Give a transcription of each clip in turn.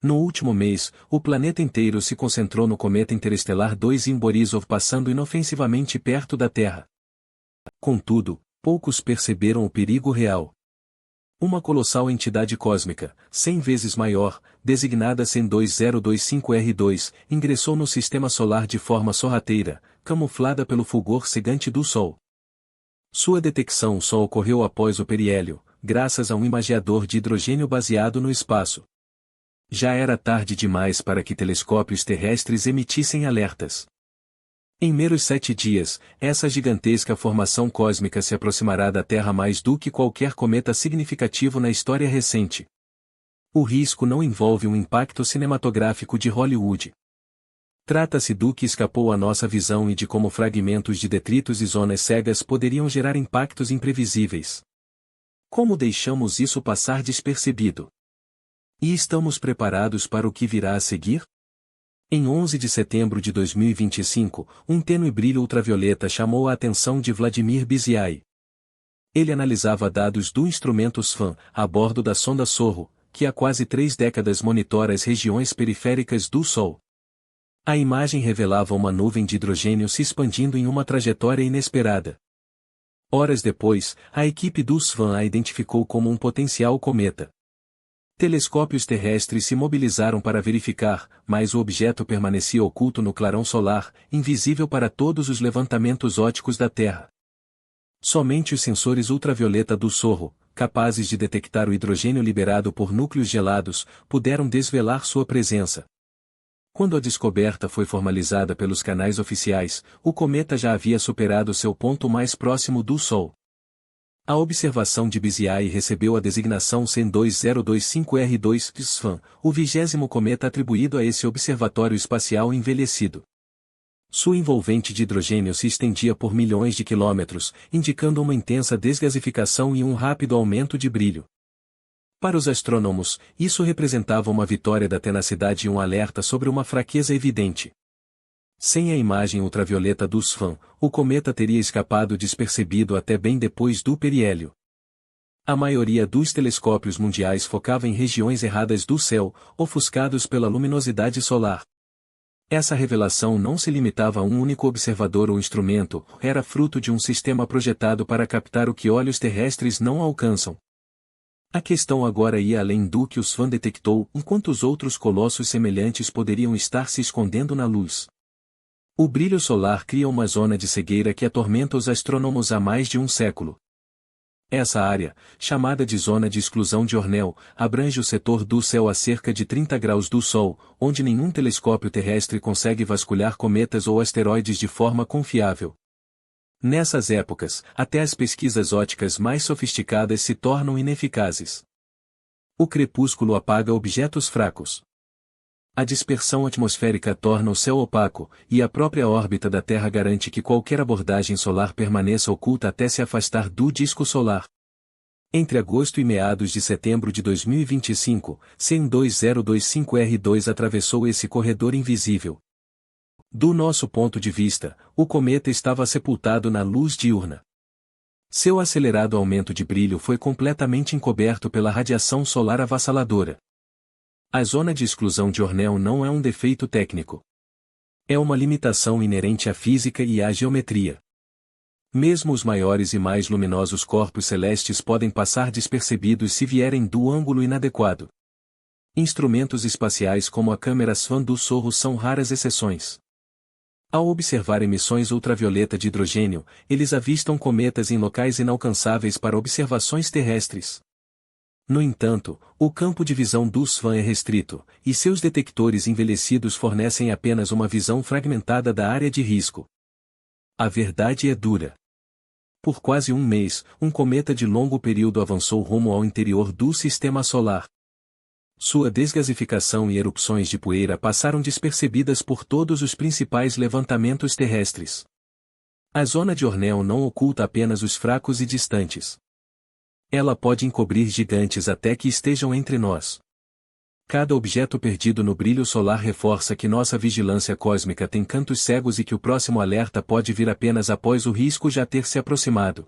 No último mês, o planeta inteiro se concentrou no cometa interestelar 2 Borisov passando inofensivamente perto da Terra. Contudo, poucos perceberam o perigo real. Uma colossal entidade cósmica, 100 vezes maior, designada SEN 2025R2, ingressou no sistema solar de forma sorrateira, camuflada pelo fulgor cegante do Sol. Sua detecção só ocorreu após o periélio, graças a um imageador de hidrogênio baseado no espaço. Já era tarde demais para que telescópios terrestres emitissem alertas. Em meros 7 dias, essa gigantesca formação cósmica se aproximará da Terra mais do que qualquer cometa significativo na história recente. O risco não envolve um impacto cinematográfico de Hollywood. Trata-se do que escapou à nossa visão e de como fragmentos de detritos e zonas cegas poderiam gerar impactos imprevisíveis. Como deixamos isso passar despercebido? E estamos preparados para o que virá a seguir? Em 11 de setembro de 2025, um tênue brilho ultravioleta chamou a atenção de Vladimir Biziai. Ele analisava dados do instrumento SFAN, a bordo da sonda SOHO, que há quase 3 décadas monitora as regiões periféricas do Sol. A imagem revelava uma nuvem de hidrogênio se expandindo em uma trajetória inesperada. Horas depois, a equipe do SFAN a identificou como um potencial cometa. Telescópios terrestres se mobilizaram para verificar, mas o objeto permanecia oculto no clarão solar, invisível para todos os levantamentos ópticos da Terra. Somente os sensores ultravioleta do SOHO, capazes de detectar o hidrogênio liberado por núcleos gelados, puderam desvelar sua presença. Quando a descoberta foi formalizada pelos canais oficiais, o cometa já havia superado seu ponto mais próximo do Sol. A observação de Biziai recebeu a designação SEN 2025R2 SFAN, o 20º cometa atribuído a esse observatório espacial envelhecido. Sua envolvente de hidrogênio se estendia por milhões de quilômetros, indicando uma intensa desgasificação e um rápido aumento de brilho. Para os astrônomos, isso representava uma vitória da tenacidade e um alerta sobre uma fraqueza evidente. Sem a imagem ultravioleta do SFAN, o cometa teria escapado despercebido até bem depois do periélio. A maioria dos telescópios mundiais focava em regiões erradas do céu, ofuscados pela luminosidade solar. Essa revelação não se limitava a um único observador ou instrumento, era fruto de um sistema projetado para captar o que olhos terrestres não alcançam. A questão agora ia além do que o SFAN detectou, enquanto os outros colossos semelhantes poderiam estar se escondendo na luz. O brilho solar cria uma zona de cegueira que atormenta os astrônomos há mais de um século. Essa área, chamada de Zona de Exclusão de Hornell, abrange o setor do céu a cerca de 30 graus do Sol, onde nenhum telescópio terrestre consegue vasculhar cometas ou asteroides de forma confiável. Nessas épocas, até as pesquisas ópticas mais sofisticadas se tornam ineficazes. O crepúsculo apaga objetos fracos. A dispersão atmosférica torna o céu opaco, e a própria órbita da Terra garante que qualquer abordagem solar permaneça oculta até se afastar do disco solar. Entre agosto e meados de setembro de 2025, SEN 2025R2 atravessou esse corredor invisível. Do nosso ponto de vista, o cometa estava sepultado na luz diurna. Seu acelerado aumento de brilho foi completamente encoberto pela radiação solar avassaladora. A zona de exclusão de Hornell não é um defeito técnico. É uma limitação inerente à física e à geometria. Mesmo os maiores e mais luminosos corpos celestes podem passar despercebidos se vierem do ângulo inadequado. Instrumentos espaciais como a câmera SFAN do SOHO são raras exceções. Ao observar emissões ultravioleta de hidrogênio, eles avistam cometas em locais inalcançáveis para observações terrestres. No entanto, o campo de visão do SFAN é restrito, e seus detectores envelhecidos fornecem apenas uma visão fragmentada da área de risco. A verdade é dura. Por quase um mês, um cometa de longo período avançou rumo ao interior do sistema solar. Sua desgasificação e erupções de poeira passaram despercebidas por todos os principais levantamentos terrestres. A zona de Hornell não oculta apenas os fracos e distantes. Ela pode encobrir gigantes até que estejam entre nós. Cada objeto perdido no brilho solar reforça que nossa vigilância cósmica tem cantos cegos e que o próximo alerta pode vir apenas após o risco já ter se aproximado.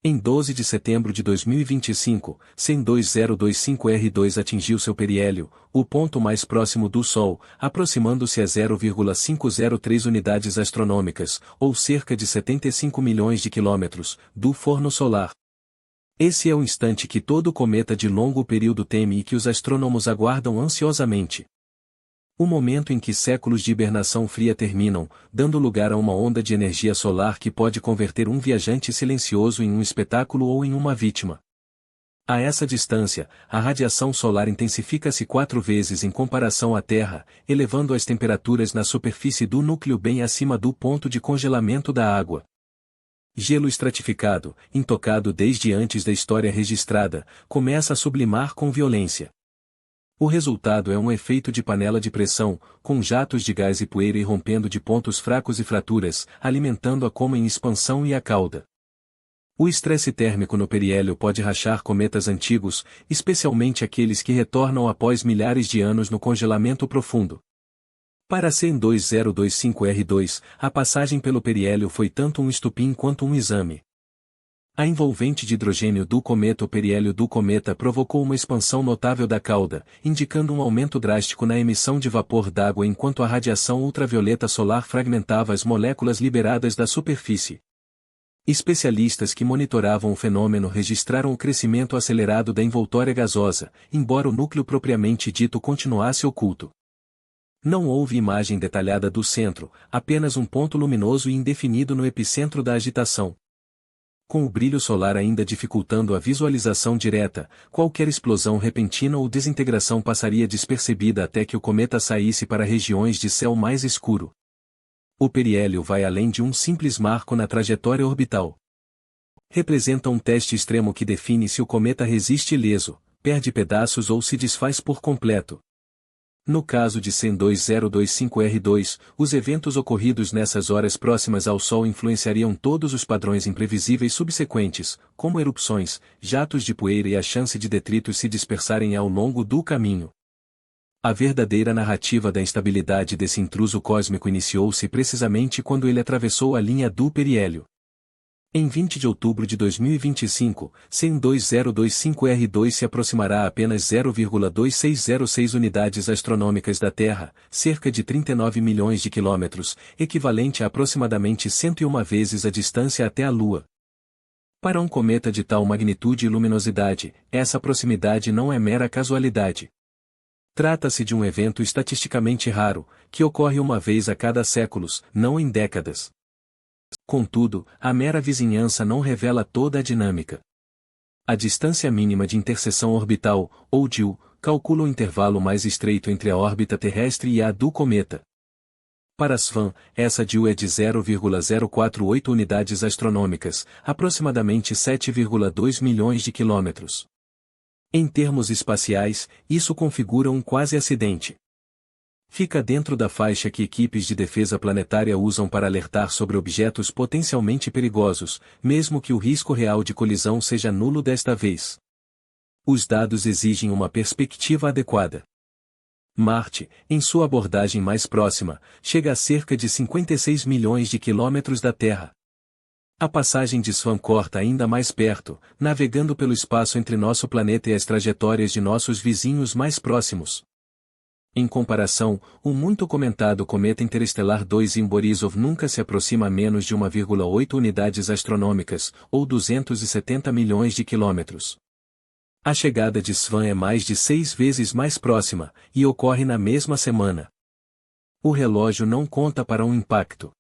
Em 12 de setembro de 2025, SEN 2025R2 atingiu seu periélio, o ponto mais próximo do Sol, aproximando-se a 0,503 unidades astronômicas, ou cerca de 75 milhões de quilômetros, do forno solar. Esse é o instante que todo cometa de longo período teme e que os astrônomos aguardam ansiosamente. O momento em que séculos de hibernação fria terminam, dando lugar a uma onda de energia solar que pode converter um viajante silencioso em um espetáculo ou em uma vítima. A essa distância, a radiação solar intensifica-se 4 vezes em comparação à Terra, elevando as temperaturas na superfície do núcleo bem acima do ponto de congelamento da água. Gelo estratificado, intocado desde antes da história registrada, começa a sublimar com violência. O resultado é um efeito de panela de pressão, com jatos de gás e poeira irrompendo de pontos fracos e fraturas, alimentando a coma em expansão e a cauda. O estresse térmico no periélio pode rachar cometas antigos, especialmente aqueles que retornam após milhares de anos no congelamento profundo. Para SEN 2025R2, a passagem pelo periélio foi tanto um estupim quanto um exame. A envolvente de hidrogênio do cometa. O periélio do cometa provocou uma expansão notável da cauda, indicando um aumento drástico na emissão de vapor d'água enquanto a radiação ultravioleta solar fragmentava as moléculas liberadas da superfície. Especialistas que monitoravam o fenômeno registraram o crescimento acelerado da envoltória gasosa, embora o núcleo propriamente dito continuasse oculto. Não houve imagem detalhada do centro, apenas um ponto luminoso e indefinido no epicentro da agitação. Com o brilho solar ainda dificultando a visualização direta, qualquer explosão repentina ou desintegração passaria despercebida até que o cometa saísse para regiões de céu mais escuro. O periélio vai além de um simples marco na trajetória orbital. Representa um teste extremo que define se o cometa resiste ileso, perde pedaços ou se desfaz por completo. No caso de SEN 2025R2, os eventos ocorridos nessas horas próximas ao Sol influenciariam todos os padrões imprevisíveis subsequentes, como erupções, jatos de poeira e a chance de detritos se dispersarem ao longo do caminho. A verdadeira narrativa da instabilidade desse intruso cósmico iniciou-se precisamente quando ele atravessou a linha do periélio. Em 20 de outubro de 2025, SEN 2025R2 se aproximará a apenas 0,2606 unidades astronômicas da Terra, cerca de 39 milhões de quilômetros, equivalente a aproximadamente 101 vezes a distância até a Lua. Para um cometa de tal magnitude e luminosidade, essa proximidade não é mera casualidade. Trata-se de um evento estatisticamente raro, que ocorre uma vez a cada séculos, não em décadas. Contudo, a mera vizinhança não revela toda a dinâmica. A distância mínima de interseção orbital, ou DIL, calcula o intervalo mais estreito entre a órbita terrestre e a do cometa. Para SFAM, essa DIL é de 0,048 unidades astronômicas, aproximadamente 7,2 milhões de quilômetros. Em termos espaciais, isso configura um quase acidente. Fica dentro da faixa que equipes de defesa planetária usam para alertar sobre objetos potencialmente perigosos, mesmo que o risco real de colisão seja nulo desta vez. Os dados exigem uma perspectiva adequada. Marte, em sua abordagem mais próxima, chega a cerca de 56 milhões de quilômetros da Terra. A passagem de SFAM corta ainda mais perto, navegando pelo espaço entre nosso planeta e as trajetórias de nossos vizinhos mais próximos. Em comparação, o muito comentado cometa interestelar 2 Borisov nunca se aproxima a menos de 1,8 unidades astronômicas, ou 270 milhões de quilômetros. A chegada de SFAM é mais de 6 vezes mais próxima, e ocorre na mesma semana. O relógio não conta para um impacto.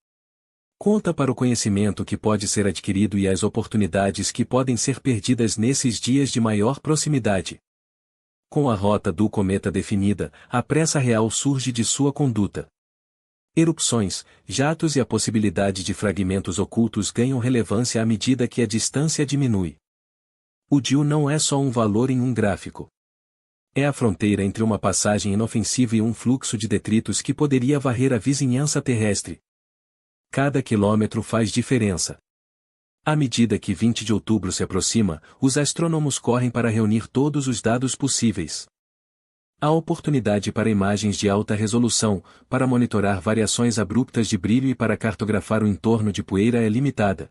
Conta para o conhecimento que pode ser adquirido e as oportunidades que podem ser perdidas nesses dias de maior proximidade. Com a rota do cometa definida, a pressa real surge de sua conduta. Erupções, jatos e a possibilidade de fragmentos ocultos ganham relevância à medida que a distância diminui. O DIL não é só um valor em um gráfico. É a fronteira entre uma passagem inofensiva e um fluxo de detritos que poderia varrer a vizinhança terrestre. Cada quilômetro faz diferença. À medida que 20 de outubro se aproxima, os astrônomos correm para reunir todos os dados possíveis. Há oportunidade para imagens de alta resolução, para monitorar variações abruptas de brilho e para cartografar o entorno de poeira é limitada.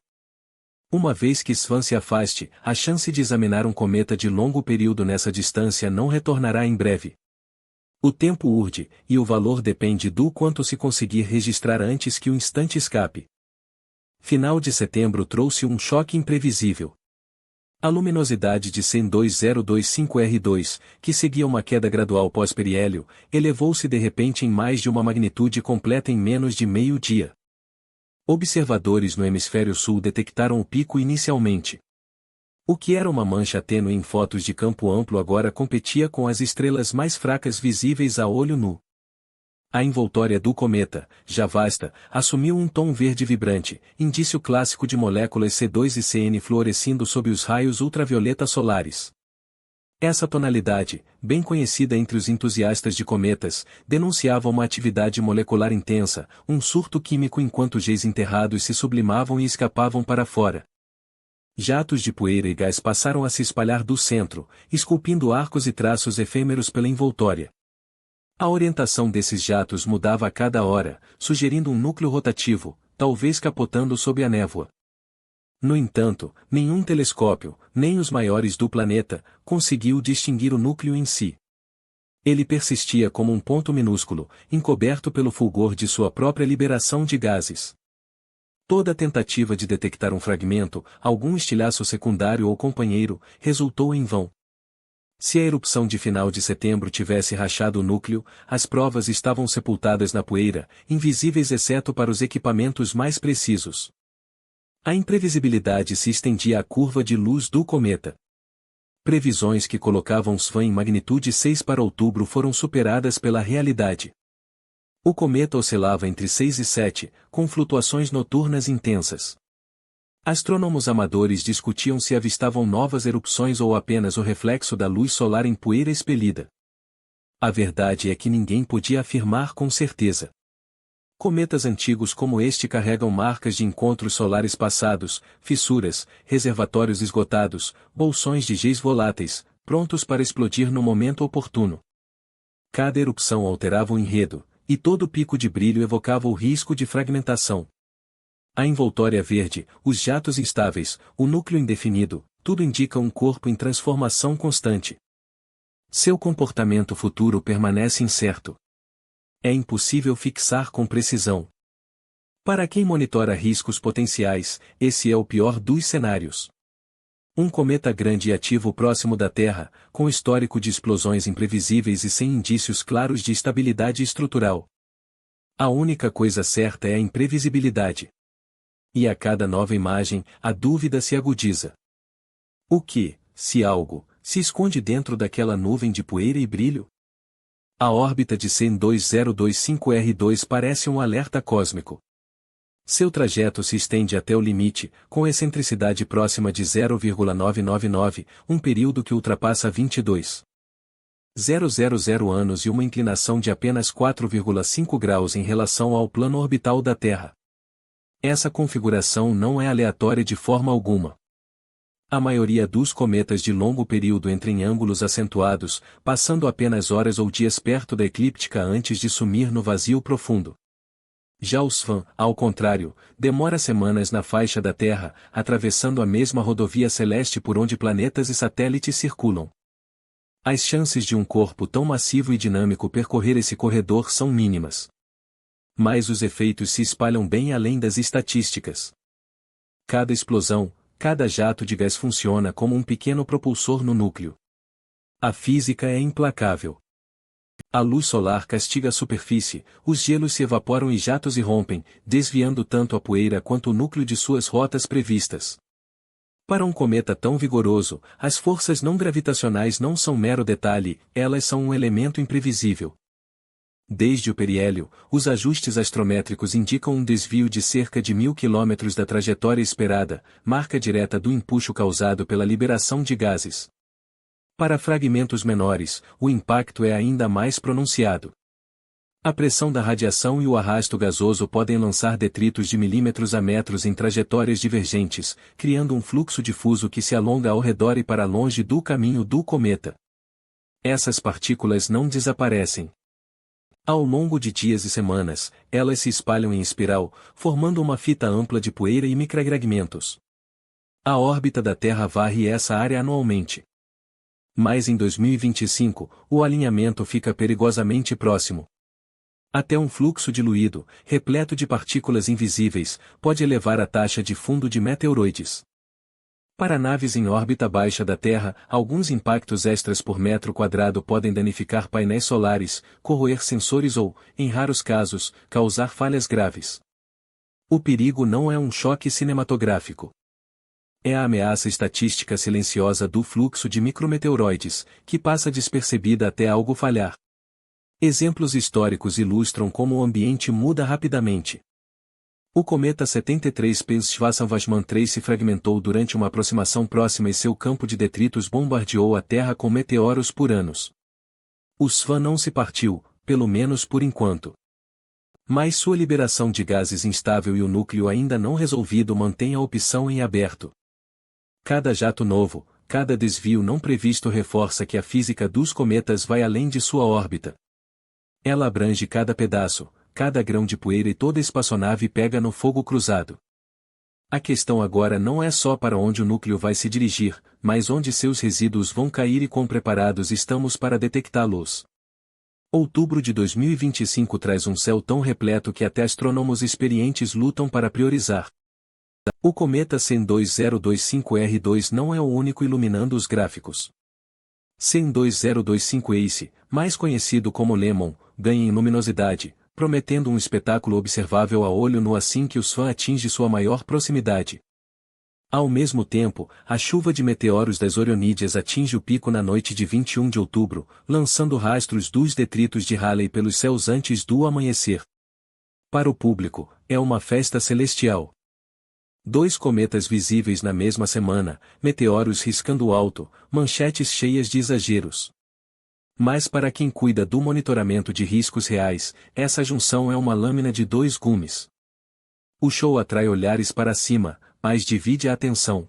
Uma vez que Svan se afaste, a chance de examinar um cometa de longo período nessa distância não retornará em breve. O tempo urge, e o valor depende do quanto se conseguir registrar antes que o instante escape. Final de setembro trouxe um choque imprevisível. A luminosidade de SEN 2025R2, que seguia uma queda gradual pós-periélio, elevou-se de repente em mais de uma magnitude completa em menos de meio-dia. Observadores no hemisfério sul detectaram o pico inicialmente. O que era uma mancha tênue em fotos de campo amplo agora competia com as estrelas mais fracas visíveis a olho nu. A envoltória do cometa, já vasta, assumiu um tom verde vibrante, indício clássico de moléculas C2 e Cn fluorescendo sob os raios ultravioleta solares. Essa tonalidade, bem conhecida entre os entusiastas de cometas, denunciava uma atividade molecular intensa, um surto químico enquanto géis enterrados se sublimavam e escapavam para fora. Jatos de poeira e gás passaram a se espalhar do centro, esculpindo arcos e traços efêmeros pela envoltória. A orientação desses jatos mudava a cada hora, sugerindo um núcleo rotativo, talvez capotando sob a névoa. No entanto, nenhum telescópio, nem os maiores do planeta, conseguiu distinguir o núcleo em si. Ele persistia como um ponto minúsculo, encoberto pelo fulgor de sua própria liberação de gases. Toda tentativa de detectar um fragmento, algum estilhaço secundário ou companheiro, resultou em vão. Se a erupção de final de setembro tivesse rachado o núcleo, as provas estavam sepultadas na poeira, invisíveis exceto para os equipamentos mais precisos. A imprevisibilidade se estendia à curva de luz do cometa. Previsões que colocavam Svan em magnitude 6 para outubro foram superadas pela realidade. O cometa oscilava entre 6 e 7, com flutuações noturnas intensas. Astrônomos amadores discutiam se avistavam novas erupções ou apenas o reflexo da luz solar em poeira expelida. A verdade é que ninguém podia afirmar com certeza. Cometas antigos como este carregam marcas de encontros solares passados, fissuras, reservatórios esgotados, bolsões de géis voláteis, prontos para explodir no momento oportuno. Cada erupção alterava o enredo, e todo pico de brilho evocava o risco de fragmentação. A envoltória verde, os jatos instáveis, o núcleo indefinido, tudo indica um corpo em transformação constante. Seu comportamento futuro permanece incerto. É impossível fixar com precisão. Para quem monitora riscos potenciais, esse é o pior dos cenários. Um cometa grande e ativo próximo da Terra, com histórico de explosões imprevisíveis e sem indícios claros de estabilidade estrutural. A única coisa certa é a imprevisibilidade. E a cada nova imagem, a dúvida se agudiza. O que, se algo, se esconde dentro daquela nuvem de poeira e brilho? A órbita de SEN 2025R2 parece um alerta cósmico. Seu trajeto se estende até o limite, com excentricidade próxima de 0,999, um período que ultrapassa 22,000 anos e uma inclinação de apenas 4,5 graus em relação ao plano orbital da Terra. Essa configuração não é aleatória de forma alguma. A maioria dos cometas de longo período entra em ângulos acentuados, passando apenas horas ou dias perto da eclíptica antes de sumir no vazio profundo. Já o Svan, ao contrário, demora semanas na faixa da Terra, atravessando a mesma rodovia celeste por onde planetas e satélites circulam. As chances de um corpo tão massivo e dinâmico percorrer esse corredor são mínimas. Mas os efeitos se espalham bem além das estatísticas. Cada explosão, cada jato de gás funciona como um pequeno propulsor no núcleo. A física é implacável. A luz solar castiga a superfície, os gelos se evaporam e jatos irrompem, desviando tanto a poeira quanto o núcleo de suas rotas previstas. Para um cometa tão vigoroso, as forças não gravitacionais não são mero detalhe, elas são um elemento imprevisível. Desde o periélio, os ajustes astrométricos indicam um desvio de cerca de 1000 km da trajetória esperada, marca direta do empuxo causado pela liberação de gases. Para fragmentos menores, o impacto é ainda mais pronunciado. A pressão da radiação e o arrasto gasoso podem lançar detritos de milímetros a metros em trajetórias divergentes, criando um fluxo difuso que se alonga ao redor e para longe do caminho do cometa. Essas partículas não desaparecem. Ao longo de dias e semanas, elas se espalham em espiral, formando uma fita ampla de poeira e microfragmentos. A órbita da Terra varre essa área anualmente. Mas em 2025, o alinhamento fica perigosamente próximo. Até um fluxo diluído, repleto de partículas invisíveis, pode elevar a taxa de fundo de meteoroides. Para naves em órbita baixa da Terra, alguns impactos extras por metro quadrado podem danificar painéis solares, corroer sensores ou, em raros casos, causar falhas graves. O perigo não é um choque cinematográfico. É a ameaça estatística silenciosa do fluxo de micrometeoroides, que passa despercebida até algo falhar. Exemplos históricos ilustram como o ambiente muda rapidamente. O cometa 73P Schwarzschild-Wachmann se fragmentou durante uma aproximação próxima e seu campo de detritos bombardeou a Terra com meteoros por anos. O SWAN não se partiu, pelo menos por enquanto. Mas sua liberação de gases instável e o núcleo ainda não resolvido mantém a opção em aberto. Cada jato novo, cada desvio não previsto reforça que a física dos cometas vai além de sua órbita. Ela abrange cada pedaço, cada grão de poeira e toda espaçonave pega no fogo cruzado. A questão agora não é só para onde o núcleo vai se dirigir, mas onde seus resíduos vão cair e quão preparados estamos para detectá-los. Outubro de 2025 traz um céu tão repleto que até astrônomos experientes lutam para priorizar. O cometa CEN 2025R2 não é o único iluminando os gráficos. CEN 2025 ACE, mais conhecido como LEMON, ganha em luminosidade, prometendo um espetáculo observável a olho nu assim que o SWAN atinge sua maior proximidade. Ao mesmo tempo, a chuva de meteoros das Orionídeas atinge o pico na noite de 21 de outubro, lançando rastros dos detritos de Halley pelos céus antes do amanhecer. Para o público, é uma festa celestial. 2 cometas visíveis na mesma semana, meteoros riscando alto, manchetes cheias de exageros. Mas para quem cuida do monitoramento de riscos reais, essa junção é uma lâmina de 2 gumes. O show atrai olhares para cima, mas divide a atenção.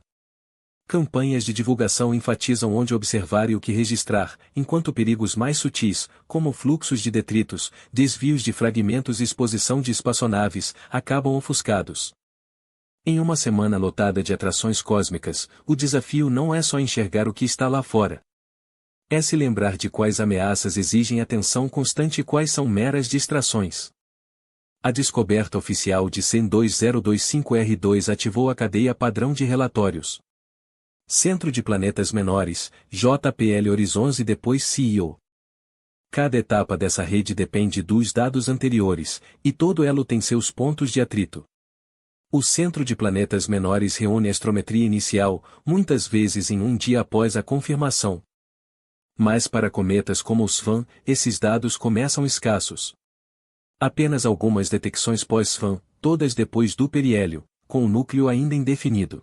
Campanhas de divulgação enfatizam onde observar e o que registrar, enquanto perigos mais sutis, como fluxos de detritos, desvios de fragmentos e exposição de espaçonaves, acabam ofuscados. Em uma semana lotada de atrações cósmicas, o desafio não é só enxergar o que está lá fora. É se lembrar de quais ameaças exigem atenção constante e quais são meras distrações. A descoberta oficial de CEN 2025R2 ativou a cadeia padrão de relatórios. Centro de Planetas Menores, JPL Horizons e depois CEO. Cada etapa dessa rede depende dos dados anteriores, e todo elo tem seus pontos de atrito. O Centro de Planetas Menores reúne a astrometria inicial, muitas vezes em um dia após a confirmação. Mas para cometas como o SWAN, esses dados começam escassos. Apenas algumas detecções pós-SWAN, todas depois do periélio, com o núcleo ainda indefinido.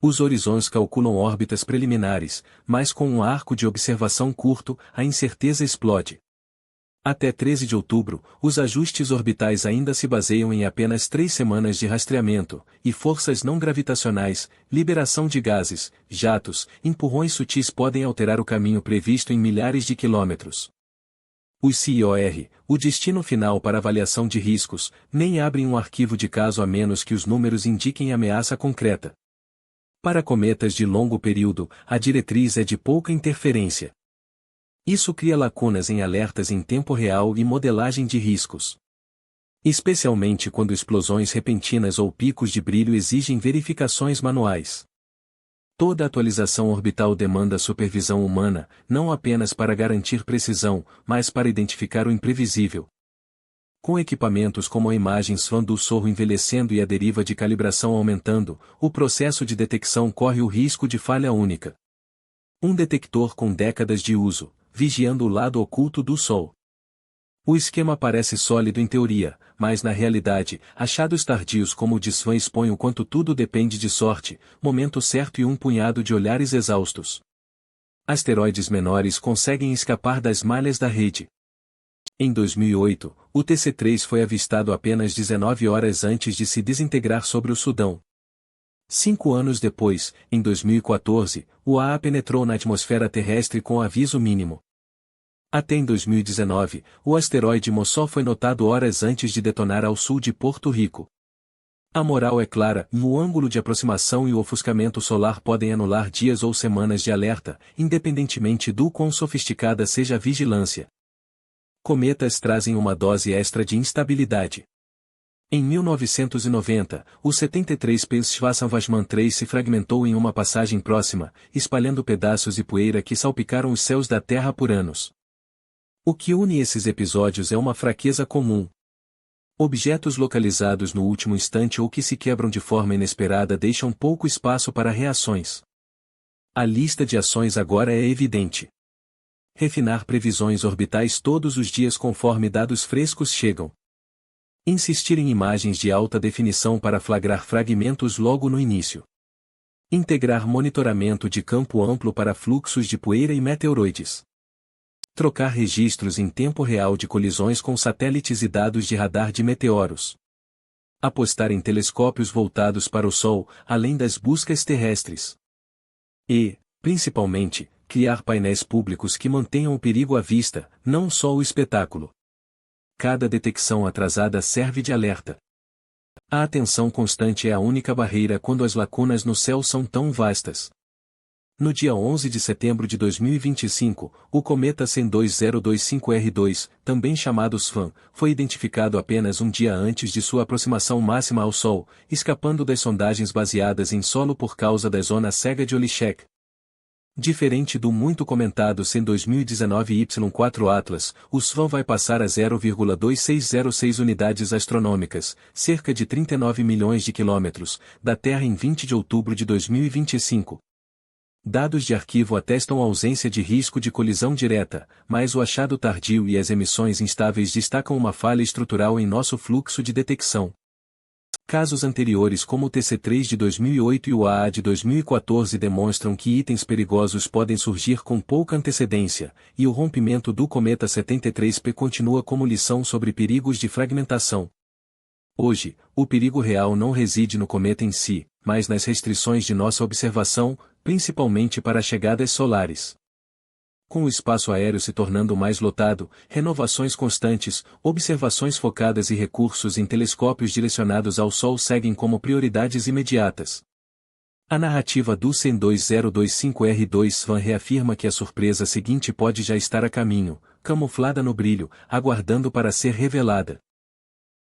Os Horizons calculam órbitas preliminares, mas com um arco de observação curto, a incerteza explode. Até 13 de outubro, os ajustes orbitais ainda se baseiam em apenas 3 semanas de rastreamento, e forças não gravitacionais, liberação de gases, jatos, empurrões sutis podem alterar o caminho previsto em milhares de quilômetros. Os CIOR, o destino final para avaliação de riscos, nem abrem um arquivo de caso a menos que os números indiquem ameaça concreta. Para cometas de longo período, a diretriz é de pouca interferência. Isso cria lacunas em alertas em tempo real e modelagem de riscos. Especialmente quando explosões repentinas ou picos de brilho exigem verificações manuais. Toda atualização orbital demanda supervisão humana, não apenas para garantir precisão, mas para identificar o imprevisível. Com equipamentos como a imagem SWAN do solo envelhecendo e a deriva de calibração aumentando, o processo de detecção corre o risco de falha única. Um detector com décadas de uso, vigiando o lado oculto do Sol. O esquema parece sólido em teoria, mas na realidade, achados tardios como o de SWAN expõem o quanto tudo depende de sorte, momento certo e um punhado de olhares exaustos. Asteroides menores conseguem escapar das malhas da rede. Em 2008, o TC-3 foi avistado apenas 19 horas antes de se desintegrar sobre o Sudão. 5 anos depois, em 2014, o AA penetrou na atmosfera terrestre com aviso mínimo. Até em 2019, o asteroide Mossó foi notado horas antes de detonar ao sul de Porto Rico. A moral é clara: o ângulo de aproximação e o ofuscamento solar podem anular dias ou semanas de alerta, independentemente do quão sofisticada seja a vigilância. Cometas trazem uma dose extra de instabilidade. Em 1990, o 73P Schwarzschild 3 se fragmentou em uma passagem próxima, espalhando pedaços e poeira que salpicaram os céus da Terra por anos. O que une esses episódios é uma fraqueza comum. Objetos localizados no último instante ou que se quebram de forma inesperada deixam pouco espaço para reações. A lista de ações agora é evidente. Refinar previsões orbitais todos os dias conforme dados frescos chegam. Insistir em imagens de alta definição para flagrar fragmentos logo no início. Integrar monitoramento de campo amplo para fluxos de poeira e meteoroides. Trocar registros em tempo real de colisões com satélites e dados de radar de meteoros. Apostar em telescópios voltados para o Sol, além das buscas terrestres. E, principalmente, criar painéis públicos que mantenham o perigo à vista, não só o espetáculo. Cada detecção atrasada serve de alerta. A atenção constante é a única barreira quando as lacunas no céu são tão vastas. No dia 11 de setembro de 2025, o cometa SEN 2025R2, também chamado SFAN, foi identificado apenas um dia antes de sua aproximação máxima ao Sol, escapando das sondagens baseadas em solo por causa da zona cega de Olishek. Diferente do muito comentado SEN 2019 Y4 Atlas, o SFAN vai passar a 0,2606 unidades astronômicas, cerca de 39 milhões de quilômetros, da Terra em 20 de outubro de 2025. Dados de arquivo atestam a ausência de risco de colisão direta, mas o achado tardio e as emissões instáveis destacam uma falha estrutural em nosso fluxo de detecção. Casos anteriores como o TC3 de 2008 e o AA de 2014 demonstram que itens perigosos podem surgir com pouca antecedência, e o rompimento do cometa 73P continua como lição sobre perigos de fragmentação. Hoje, o perigo real não reside no cometa em si, mas nas restrições de nossa observação, principalmente para chegadas solares. Com o espaço aéreo se tornando mais lotado, renovações constantes, observações focadas e recursos em telescópios direcionados ao Sol seguem como prioridades imediatas. A narrativa do SEN 2025R2 SFAN reafirma que a surpresa seguinte pode já estar a caminho, camuflada no brilho, aguardando para ser revelada.